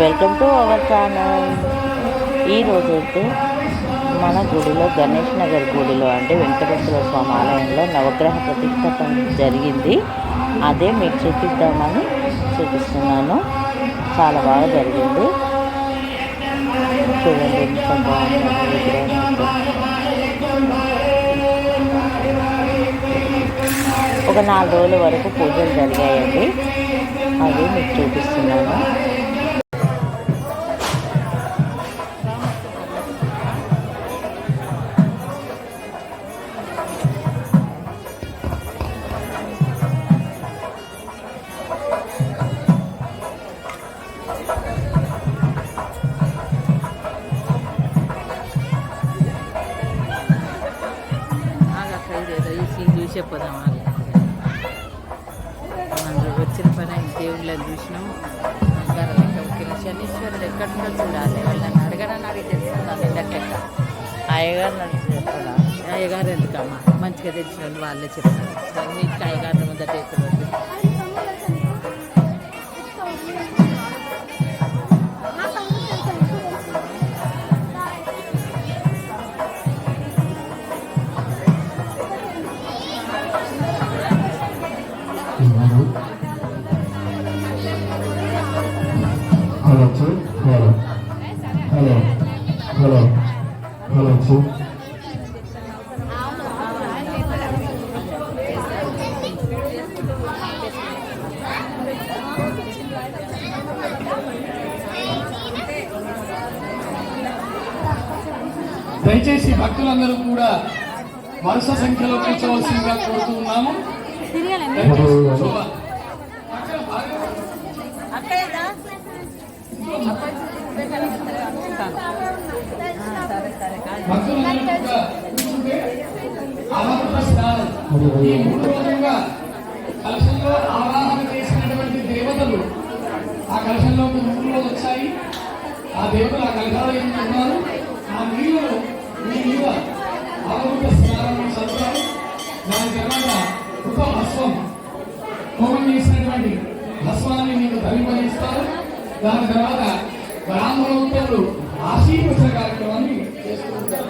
Welcome to our channel. ఈరోజైతే మన గుడిలో గణేష్ నగర్ గుడిలో అంటే వెంకటేశ్వర స్వామి ఆలయంలో నవగ్రహ ప్రతిష్టాపన జరిగింది. అదే మీకు చూపిద్దామని చూపిస్తున్నాను. చాలా బాగా జరిగింది. చూడండి ఎంత బాగుంది విగ్రహం. ఒక 4 రోజుల వరకు పూజలు జరిగాయండి. అది మీకు చూపిస్తున్నాను. చెప్పదాం మనం వచ్చిన పని దేవుళ్ళని చూసినాం. శనీశ్వరుడు ఎక్కడుందో చూడాలి. వాళ్ళని అడగడానికి అడిగి తెలుసుకున్నాను. ఎట్లెక్క అయ్యగారు నడిచి చెప్తాడా? అయ్యగారు ఎందుకమ్మా మంచిగా తెలిసిన వాళ్ళు వాళ్ళే చెప్తారు. మీకు అయ్యగారిని ముందట ఎక్కడ దయచేసి భక్తులందరూ కూడా వరుస సంఖ్యలో కూర్చోవలసిందిగా కోరుతున్నాము. ఈ 3 రోజులుగా కలశంలో ఆవాహన చేసినటువంటి దేవతలు ఆ కలశంలోకి 3 రోజులు వచ్చాయి. ఆ దేవతలు ఆ కలశాలు ఉన్నారు. ఆ నీళ్ళు మీ మీద అవధూత స్నానం చదువుతారు. దాని తర్వాత ఉపభస్వం హోమం చేసినటువంటి భస్వాన్ని మీకు ధరింపజేస్తారు. దాని తర్వాత బ్రాహ్మణోత్తరులు ఆశీర్వచన కార్యక్రమాన్ని చేస్తూ ఉంటారు.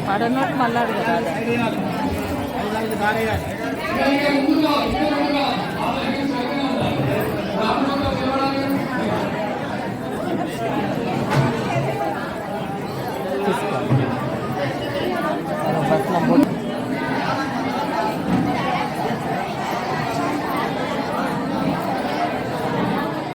పడనోటు మళ్ళీ అడగదా?